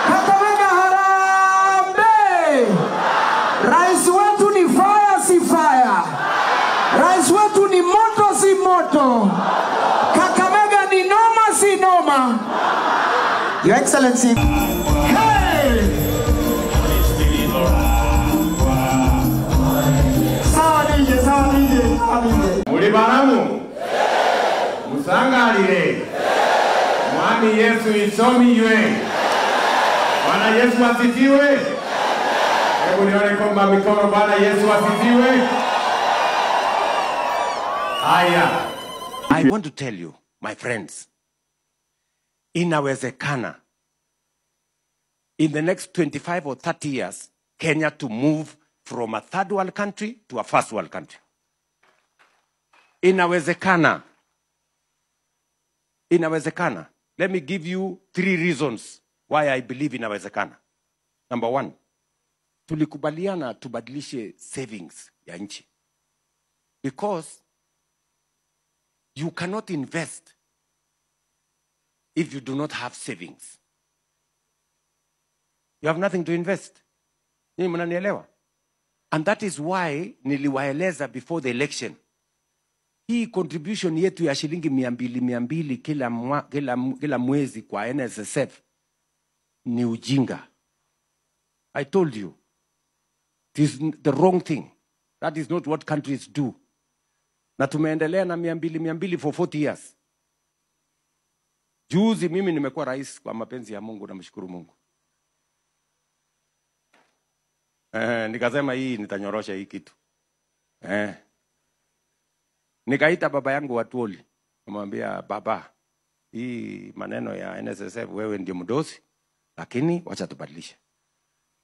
Kakamega Harambee! Rais wetu ni fire si fire. Rais wetu ni moto si moto. Kakamega ni noma si noma. Your Excellency. Hey! Sawa nije. Mulibaramu. Musangalile. Mwami Yesu isomi yue. Bwana Yesu asifiwe. Hebu nione kwamba mikono. Bwana Yesu asifiwe. Haya. I want to tell you, my friends, inawezekana in the next 25 or 30 years, Kenya to move from a third world country to a first world country. Inawezekana. Inawezekana. Let me give you 3 reasons why I believe inawezekana. Number 1, tulikubaliana tubadilishe savings ya nchi. Because you cannot invest if you do not have savings. You have nothing to invest. Ni mnanielewa? And that is why niliwaeleza before the election. Hii contribution yetu ya shilingi 200 kila mwezi kwa NSSF ni ujinga. I told you. It is the wrong thing. That is not what countries do. Na tumeendelea na 200 for 40 years. Juzi mimi nimekuwa rais kwa mapenzi ya Mungu, na mshukuru Mungu. Nikasema hii nitanyorosha hii kitu. Nikaita baba yangu Watuoli. Namwambia, baba, hii maneno ya NSSF wewe ndio mdosi, lakini wacha tubadilishe.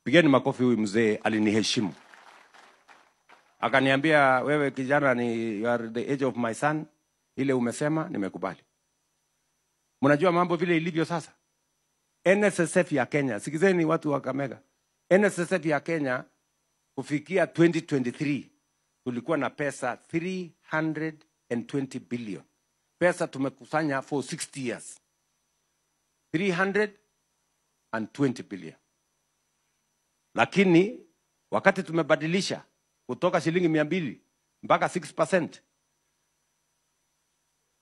Pigeni makofi, huyu mzee aliniheshimu. Akaniambia, wewe kijana, you are the age of my son, ile umesema nimekubali. Mnajua mambo vile ilivyo sasa? NSSF ya Kenya, sikizeni watu wa Kakamega. NSSF ya Kenya kufikia 2023 tulikuwa na pesa 320 billion. Pesa tumekusanya for 60 years. 320 billion. Lakini wakati tumebadilisha kutoka shilingi 200 mpaka 6%,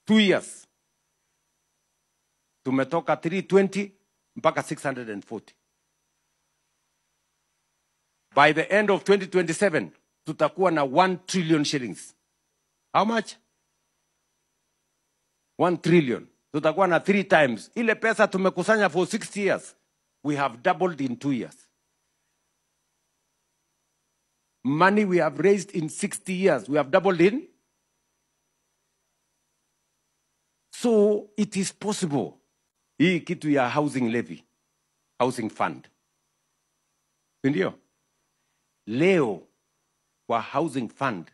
2 years tumetoka 320 mpaka 640. By the end of 2027 tutakuwa na 1 trillion shillings. How much? 1 trillion. Tutakuwa na 3 times. Ile pesa tumekusanya for 60 years, we have doubled in 2 years. Money we have raised in 60 years, we have doubled in. So it is possible. Hii kitu ya housing levy, housing fund. Ndio? Leo kwa housing fund,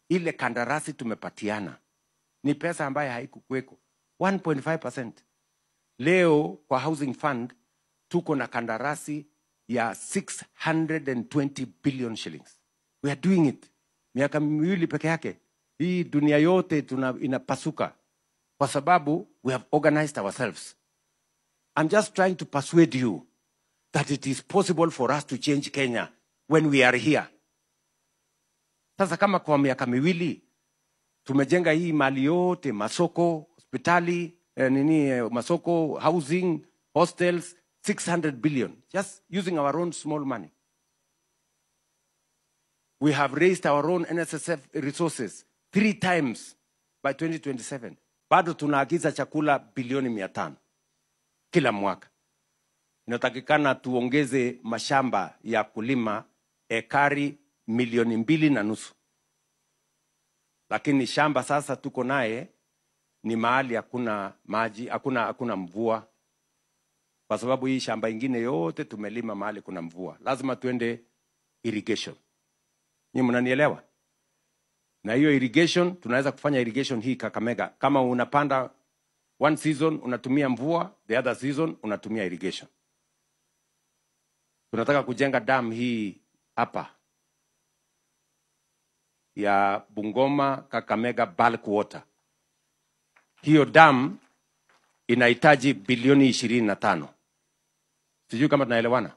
ile kandarasi tumepatiana ni pesa ambayo haikukuweko, 1.5%. Leo kwa housing fund tuko na kandarasi ya 620 billion shillings. We are doing it. Miaka miwili peke yake hii dunia yote inapasuka kwa sababu we have organized ourselves. I'm just trying to persuade you that it is possible for us to change Kenya when we are here. Sasa kama kwa miaka miwili tumejenga hii mali yote, masoko, hospitali, masoko, housing, hostels, 600 billion, just using our own small money. We have raised our own NSSF resources 3 times by 2027. Bado tunaagiza chakula bilioni 500 kila mwaka. Inatakikana tuongeze mashamba ya kulima ekari 2.5 million. Lakini shamba sasa tuko naye ni mahali hakuna maji, hakuna mvua. Kwa sababu hii shamba ingine yote tumelima mahali kuna mvua. Lazima tuende irrigation. Ni mnanielewa? Na hiyo irrigation, tunaweza kufanya irrigation hii Kakamega. Kama unapanda one season unatumia mvua, the other season unatumia irrigation. Tunataka kujenga dam hii hapa ya Bungoma Kakamega bulk water. Hiyo dam inahitaji bilioni 25. Sijui kama tunaelewana.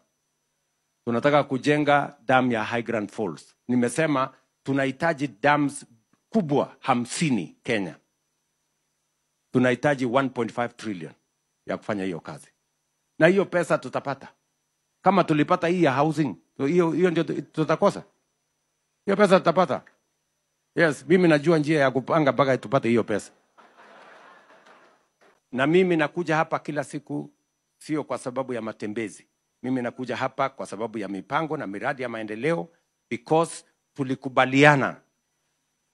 Tunataka kujenga dam ya Highland Falls. Nimesema tunahitaji dams kubwa 50 Kenya. Tunahitaji 1.5 trillion ya kufanya hiyo kazi. Na hiyo pesa tutapata. Kama tulipata hii ya housing, hiyo ndio tutakosa. Hiyo pesa tutapata. Yes, mimi najua njia ya kupanga mpaka tupate hiyo pesa. Na mimi nakuja hapa kila siku sio kwa sababu ya matembezi. Mimi nakuja hapa kwa sababu ya mipango na miradi ya maendeleo, because tulikubaliana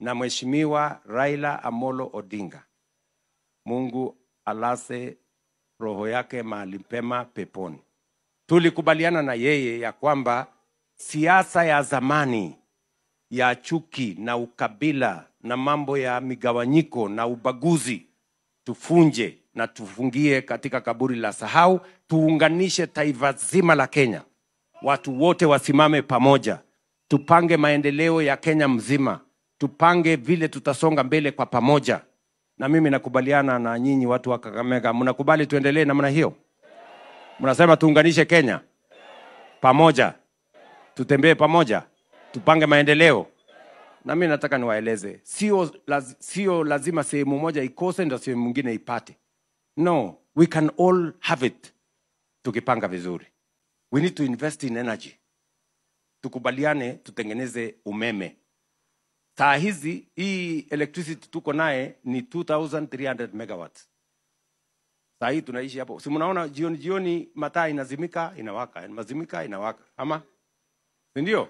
na Mheshimiwa Raila Amolo Odinga. Mungu alase roho yake mahali pema peponi. Tulikubaliana na yeye ya kwamba siasa ya zamani ya chuki na ukabila na mambo ya migawanyiko na ubaguzi tufunje na tufungie katika kaburi la sahau. Tuunganishe taifa zima la Kenya, watu wote wasimame pamoja, tupange maendeleo ya Kenya mzima, tupange vile tutasonga mbele kwa pamoja. Na mimi nakubaliana na nyinyi watu wa Kakamega. Mnakubali tuendelee namna hiyo? Mnasema tuunganishe Kenya pamoja, tutembee pamoja, tupange maendeleo. Na mimi nataka niwaeleze, sio lazima sehemu moja ikose ndio sehemu nyingine ipate. No, we can all have it tukipanga vizuri. We need to invest in energy. Tukubaliane tutengeneze umeme. Saa hizi hii electricity tuko naye ni 2300 megawatts. Saa hii tunaishi hapo. Si mnaona jioni mataa inazimika inawaka, mazimika inawaka. Ama ndio?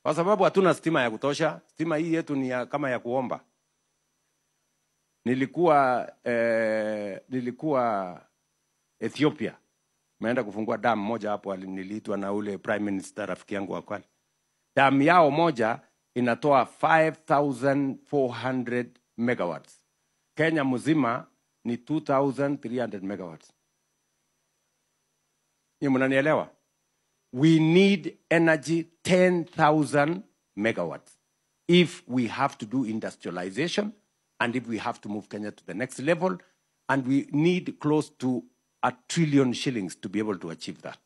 Kwa sababu hatuna stima ya kutosha. Stima hii yetu ni kama ya kuomba. Nilikuwa Ethiopia. Meenda kufungua dam moja hapo, niliitwa na ule prime minister rafiki yangu wa kwani. Dam yao moja inatoa 5400 megawatts. Kenya mzima ni 2300 megawatts. Ni mnanielewa? We need energy 10,000 megawatts if we have to do industrialization and if we have to move Kenya to the next level, and we need close to 1 trillion shillings to be able to achieve that.